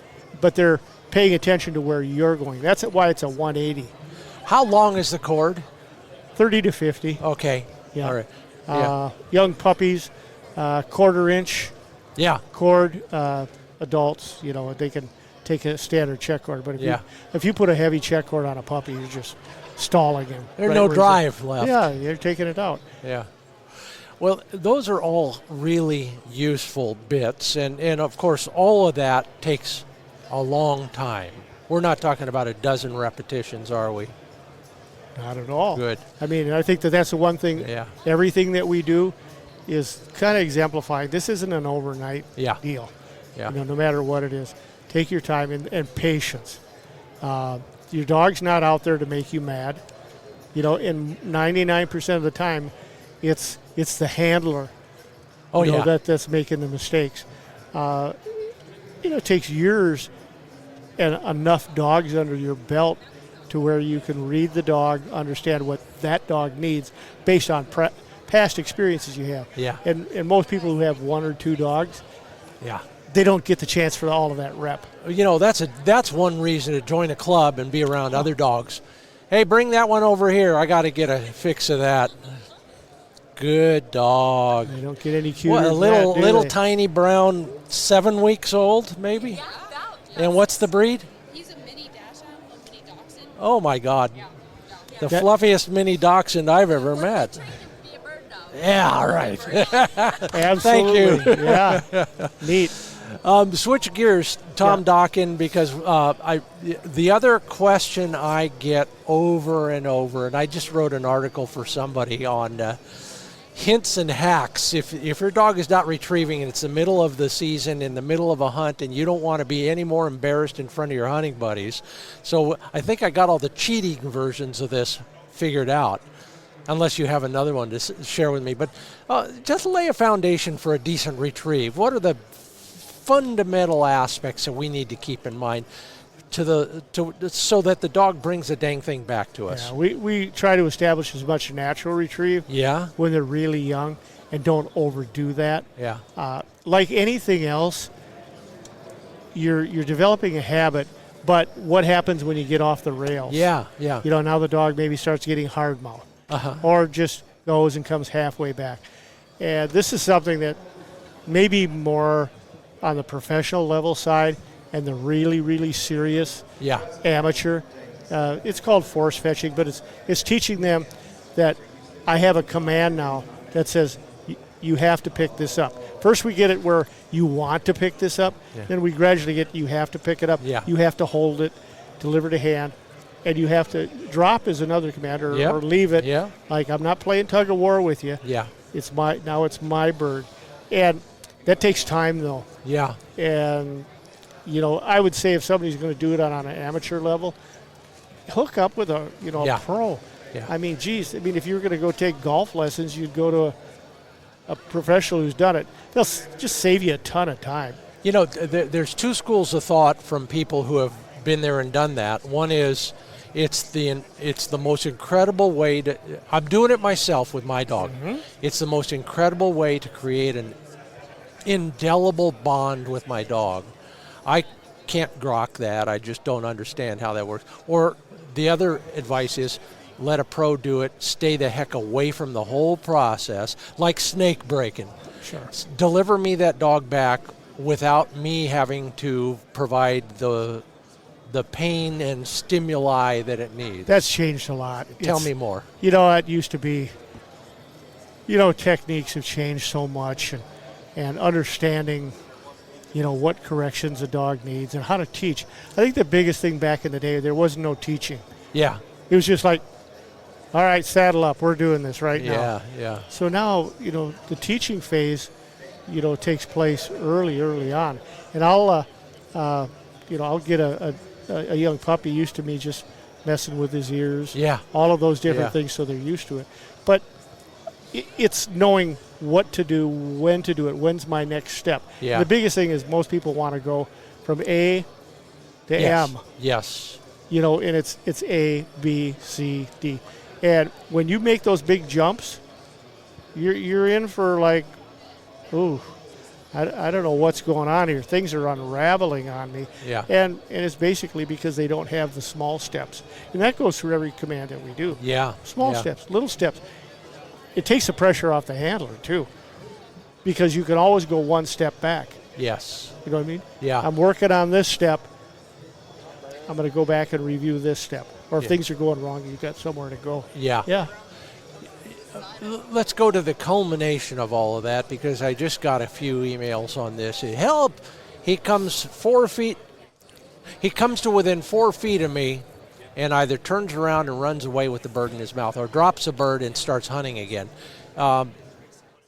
But they're paying attention to where you're going. That's why it's a 180. How long is the cord? 30 to 50. Okay. Yeah. All right. Yeah. Young puppies, quarter-inch cord. Adults, they can take a standard check cord. But if you put a heavy check cord on a puppy, you're just stalling him. There's no drive left. Yeah, you're taking it out. Yeah. Well, those are all really useful bits. And of course, all of that takes a long time. We're not talking about a dozen repetitions, are we? Not at all. Good. I mean, I think that's the one thing. Yeah. Everything that we do is kind of exemplified. This isn't an overnight deal. Yeah. No matter what it is. Take your time and patience. Your dog's not out there to make you mad. And 99% of the time, it's the handler. That's making the mistakes. It takes years and enough dogs under your belt to where you can read the dog, understand what that dog needs based on past experiences you have. Yeah. And most people who have 1 or 2 dogs, they don't get the chance for all of that rep. That's one reason to join a club and be around other dogs. Hey, bring that one over here. I got to get a fix of that. Good dog. They don't get any cuter. What, a little than that, tiny brown, 7 weeks old, maybe? Yeah, about. And what's the breed? He's a mini Dachshund, a mini Dachshund. Oh, my God. Yeah. The fluffiest mini Dachshund I've ever met. Train him to be a bird dog. Yeah, all right. Absolutely. Thank you. Yeah. Neat. Switch gears, Tom Dokken, because the other question I get over and over, and I just wrote an article for somebody on hints and hacks. If your dog is not retrieving and it's the middle of the season, in the middle of a hunt, and you don't want to be any more embarrassed in front of your hunting buddies. So I think I got all the cheating versions of this figured out, unless you have another one to share with me. But just lay a foundation for a decent retrieve. What are the fundamental aspects that we need to keep in mind so that the dog brings the dang thing back to us? Yeah, we try to establish as much natural retrieve when they're really young and don't overdo that. Yeah. Like anything else, you're developing a habit, but what happens when you get off the rails? Yeah. Now the dog maybe starts getting hard mouth or just goes and comes halfway back. And this is something that maybe more on the professional level side and the really, really serious Yeah. amateur. It's called force fetching, but it's teaching them that I have a command now that says you have to pick this up. First we get it where you want to pick this up, then we gradually get you have to pick it up. Yeah. You have to hold it, deliver to hand, and you have to drop is another command or leave it. Yeah. Like I'm not playing tug of war with you. Yeah. It's my bird. And that takes time though. Yeah. And I would say if somebody's going to do it on an amateur level, hook up with a Yeah. pro. Yeah. I mean, if you were going to go take golf lessons, you'd go to a professional who's done it. They'll just save you a ton of time. There's two schools of thought from people who have been there and done that. One is it's the most incredible way to. I'm doing it myself with my dog. Mm-hmm. It's the most incredible way to create an indelible bond with my dog. I can't grok that. I just don't understand how that works. Or the other advice is let a pro do it. Stay the heck away from the whole process, like snake breaking. Sure. Deliver me that dog back without me having to provide the pain and stimuli that it needs. That's changed a lot. Tell me more. It used to be, techniques have changed so much and understanding, what corrections a dog needs and how to teach. I think the biggest thing back in the day, there was no teaching. Yeah. It was just like, all right, saddle up. We're doing this right now. Yeah. So now, the teaching phase, takes place early on. And I'll get a young puppy used to me just messing with his ears. Yeah. All of those different Yeah. things, so they're used to it. But it's knowing what to do, when to do it, when's my next step. Yeah. The biggest thing is most people want to go from A to Yes. M. Yes. And it's A, B, C, D. And when you make those big jumps, you're in for like, ooh, I don't know what's going on here. Things are unraveling on me. Yeah. And it's basically because they don't have the small steps. And that goes through every command that we do. Yeah. Small Yeah. steps, little steps. It takes the pressure off the handler too, because you can always go one step back. Yes. You know what I mean? Yeah. I'm working on this step. I'm going to go back and review this step. Or if Yeah. things are going wrong, you've got somewhere to go. Yeah. Yeah. Let's go to the culmination of all of that, because I just got a few emails on this. Help! He comes 4 feet. He comes to within 4 feet of me, and either turns around and runs away with the bird in his mouth, or drops a bird and starts hunting again. How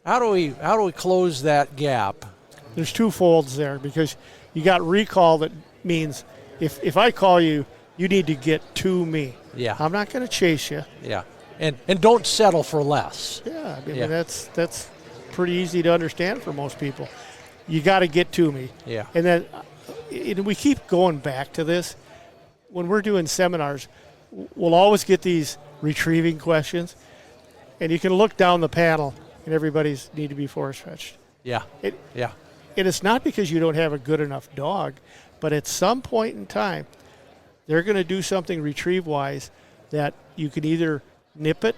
do we close that gap? There's two folds there, because you got recall that means if I call you, you need to get to me. Yeah. I'm not going to chase you. Yeah. And don't settle for less. Yeah, I mean, Yeah. that's pretty easy to understand for most people. You got to get to me. Yeah. And then we keep going back to this. When we're doing seminars, we'll always get these retrieving questions, and you can look down the panel, and everybody's need to be force fetched. Yeah. Yeah. And it's not because you don't have a good enough dog, but at some point in time, they're going to do something retrieve-wise that you can either nip it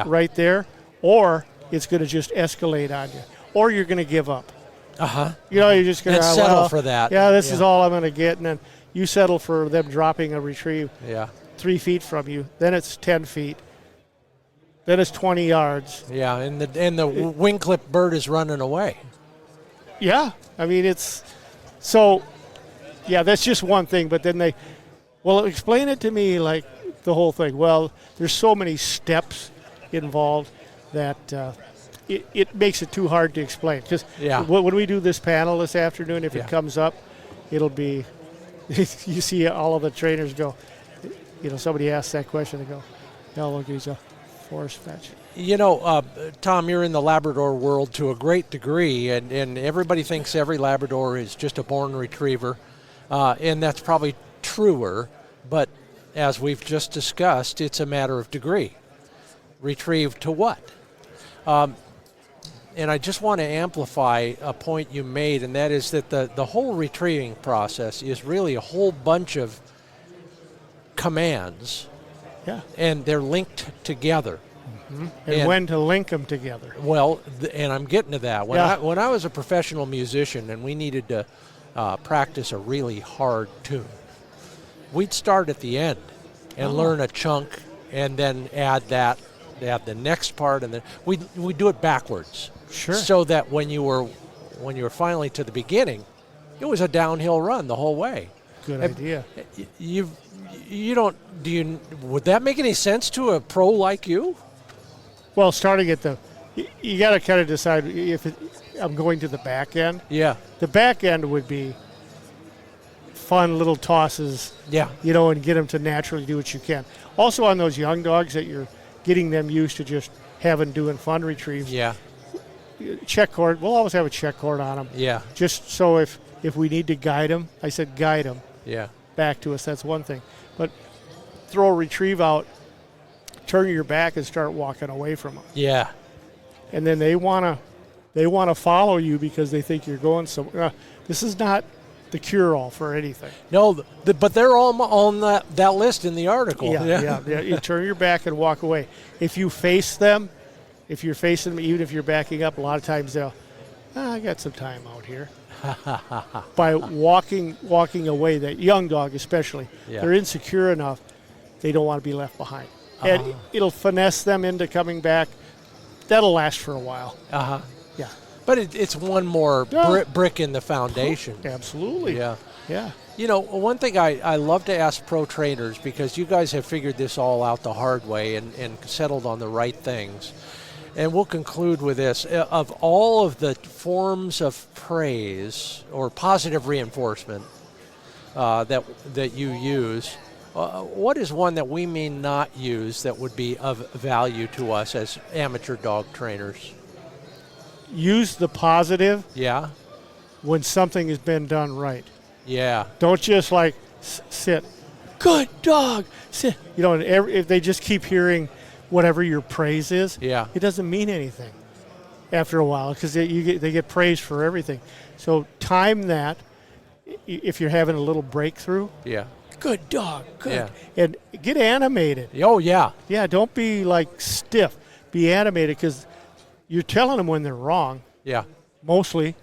right there, or it's going to just escalate on you, or you're going to give up. Uh-huh. You're just going to settle for that. Yeah, this is all I'm going to get, and then you settle for them dropping a retrieve Yeah. 3 feet from you. Then it's 10 feet. Then it's 20 yards. Yeah, and the wing clip bird is running away. Yeah, I mean, it's so, yeah, that's just one thing. But then explain it to me like the whole thing. Well, there's so many steps involved that it makes it too hard to explain. Because when we do this panel this afternoon, if it comes up, it'll be, you see all of the trainers go, somebody asks that question, they go, no, look, he's a force fetch. Tom, you're in the Labrador world to a great degree, and everybody thinks every Labrador is just a born retriever, and that's probably truer, but as we've just discussed, it's a matter of degree. Retrieve to what? And I just want to amplify a point you made, and that is that the whole retrieving process is really a whole bunch of commands, Yeah. and they're linked together. And when to link them together. Well, and I'm getting to that. Yeah. When I was a professional musician and we needed to practice a really hard tune, we'd start at the end and learn a chunk and then add the next part, and then we do it backwards. Sure. So that when you were finally to the beginning, it was a downhill run the whole way. Good idea. Would that make any sense to a pro like you? Well, starting at you got to kind of decide I'm going to the back end. Yeah. The back end would be fun little tosses, Yeah. and get them to naturally do what you can. Also on those young dogs that you're getting them used to just doing fun retrieves. Yeah. Check cord, we'll always have a check cord on them. Yeah. Just so if we need to guide them, I said guide them Yeah. back to us, that's one thing. But throw a retrieve out, turn your back and start walking away from them. Yeah. And then they want to follow you because they think you're going somewhere. This is not the cure-all for anything. No, but they're all on that list in the article. Yeah. You turn your back and walk away. If you face them, if you're facing them, even if you're backing up, a lot of times they'll, I got some time out here. By walking away, that young dog especially, they're insecure enough, they don't want to be left behind. And it'll finesse them into coming back. That'll last for a while. Uh-huh. Yeah. But it's one more brick in the foundation. Absolutely. Yeah. Yeah. One thing I love to ask pro trainers, because you guys have figured this all out the hard way and settled on the right things. And we'll conclude with this. Of all of the forms of praise or positive reinforcement that you use, what is one that we may not use that would be of value to us as amateur dog trainers? Use the positive Yeah? when something has been done right. Yeah. Don't just sit. Good dog. Sit. And if they just keep hearing whatever your praise is, it doesn't mean anything after a while because they get praised for everything. So time that if you're having a little breakthrough. Yeah. Good dog. Good. Yeah. And get animated. Oh, yeah. Yeah, don't be stiff. Be animated because you're telling them when they're wrong. Yeah. Mostly.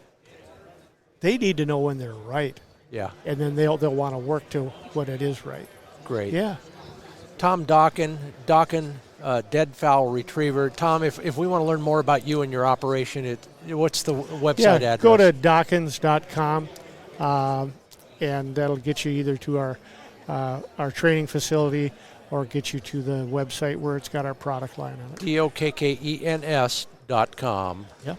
They need to know when they're right. Yeah. And then they'll want to work to what it is right. Great. Yeah. Tom Dokken, deadfowl retriever. Tom, if we want to learn more about you and your operation, what's the website address? Go to dokkens.com, and that'll get you either to our training facility or get you to the website where it's got our product line on it. DOKKENS.com. Yeah.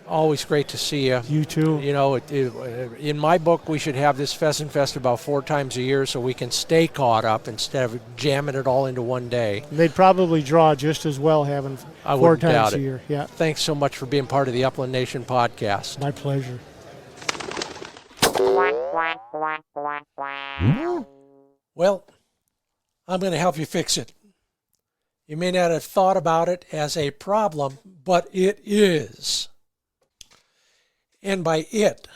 Always great to see you. You too. In my book, we should have this Pheasant Fest about 4 times a year so we can stay caught up instead of jamming it all into one day. They'd probably draw just as well having 4 times a year. Yeah. Thanks so much for being part of the Upland Nation podcast. My pleasure. Well, I'm going to help you fix it. You may not have thought about it as a problem, but it is. And by it,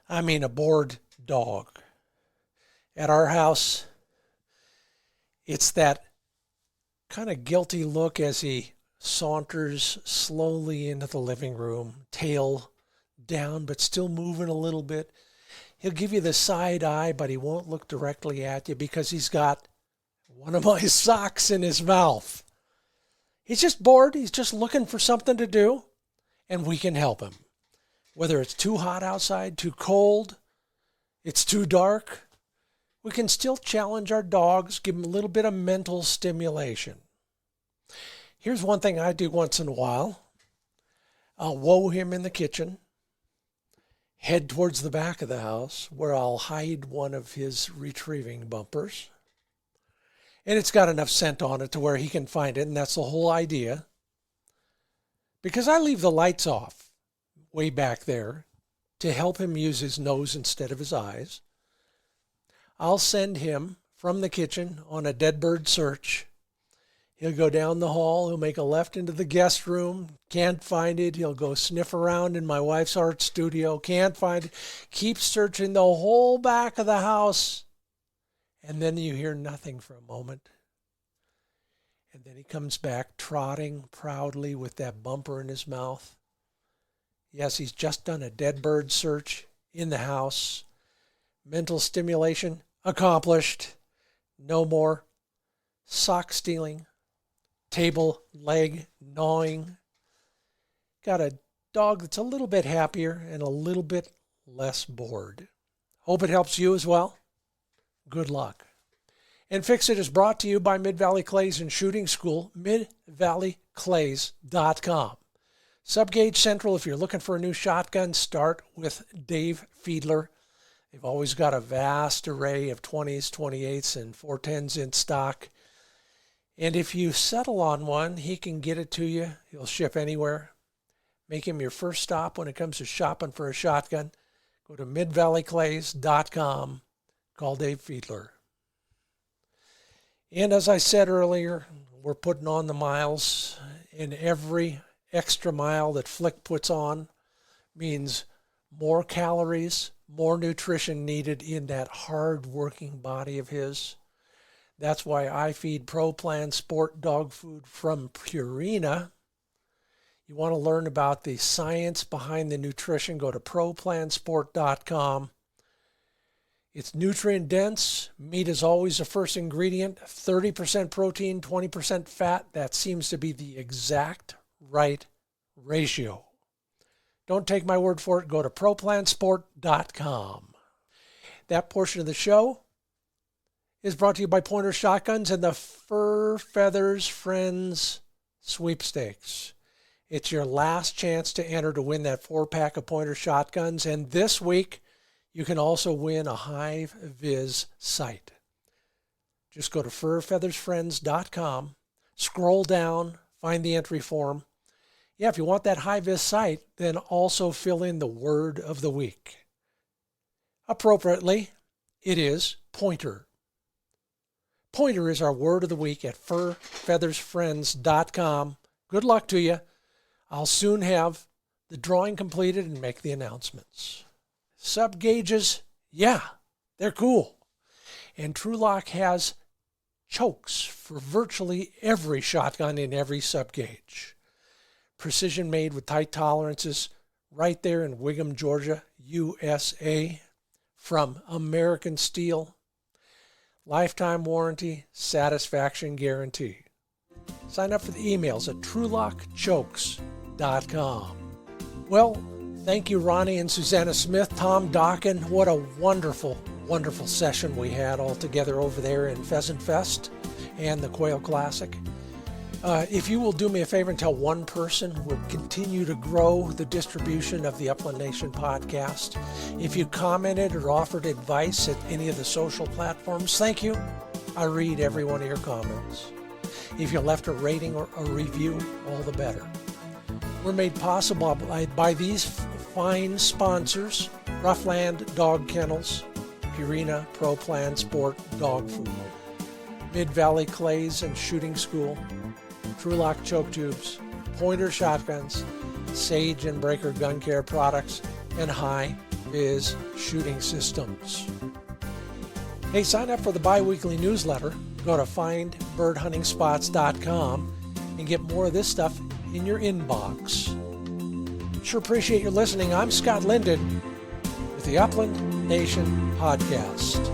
I mean a bored dog. At our house, it's that kind of guilty look as he saunters slowly into the living room, tail down, but still moving a little bit. He'll give you the side eye, but he won't look directly at you because he's got one of my socks in his mouth. He's just bored. He's just looking for something to do, and we can help him. Whether it's too hot outside, too cold, it's too dark, we can still challenge our dogs, give them a little bit of mental stimulation. Here's one thing I do once in a while. I'll woe him in the kitchen, head towards the back of the house where I'll hide one of his retrieving bumpers. And it's got enough scent on it to where he can find it, and that's the whole idea. Because I leave the lights off way back there to help him use his nose instead of his eyes, I'll send him from the kitchen on a dead bird search. He'll go down the hall, he'll make a left into the guest room, can't find it, he'll go sniff around in my wife's art studio, can't find it, keep searching the whole back of the house. And then you hear nothing for a moment. And then he comes back trotting proudly with that bumper in his mouth. Yes, he's just done a dead bird search in the house. Mental stimulation accomplished. No more sock stealing, table leg gnawing. Got a dog that's a little bit happier and a little bit less bored. Hope it helps you as well. Good luck. And Fix It is brought to you by Mid-Valley Clays and Shooting School, midvalleyclays.com. Subgauge Central, if you're looking for a new shotgun, start with Dave Fiedler. They've always got a vast array of 20s, 28s, and 410s in stock. And if you settle on one, he can get it to you. He'll ship anywhere. Make him your first stop when it comes to shopping for a shotgun. Go to midvalleyclays.com. Call Dave Fiedler. And as I said earlier, we're putting on the miles, and every extra mile that Flick puts on means more calories, more nutrition needed in that hard-working body of his. That's why I feed Pro Plan Sport dog food from Purina. You want to learn about the science behind the nutrition, go to ProPlansport.com. It's nutrient dense. Meat is always the first ingredient. 30% protein, 20% fat. That seems to be the exact right ratio. Don't take my word for it. Go to ProPlansport.com. That portion of the show is brought to you by Pointer Shotguns and the Fur Feathers Friends Sweepstakes. It's your last chance to enter to win that 4-pack of Pointer Shotguns. And this week, you can also win a HiViz sight. Just go to furfeathersfriends.com, scroll down, find the entry form. Yeah, if you want that HiViz sight, then also fill in the word of the week. Appropriately, it is pointer. Pointer is our word of the week at furfeathersfriends.com. Good luck to you. I'll soon have the drawing completed and make the announcements. Sub gauges, yeah, they're cool. And Trulock has chokes for virtually every shotgun in every sub gauge. Precision made with tight tolerances right there in Wiggum, Georgia, USA, from American Steel. Lifetime warranty, satisfaction guarantee. Sign up for the emails at TrulockChokes.com. Well, thank you, Ronnie and Susanna Smith, Tom Dokken. What a wonderful, wonderful session we had all together over there in Pheasant Fest and the Quail Classic. If you will do me a favor and tell one person, we'll continue to grow the distribution of the Upland Nation podcast. If you commented or offered advice at any of the social platforms, thank you. I read every one of your comments. If you left a rating or a review, all the better. We're made possible by these fine sponsors: RuffLand Dog Kennels, Purina Pro Plan Sport Dog Food, Mid-Valley Clays and Shooting School, Trulock Choke Tubes, Pointer Shotguns, Sage and Breaker Gun Care Products, and HiViz Shooting Systems. Hey, sign up for the bi-weekly newsletter. Go to findbirdhuntingspots.com and get more of this stuff in your inbox. Sure appreciate your listening. I'm Scott Linden with the Upland Nation Podcast.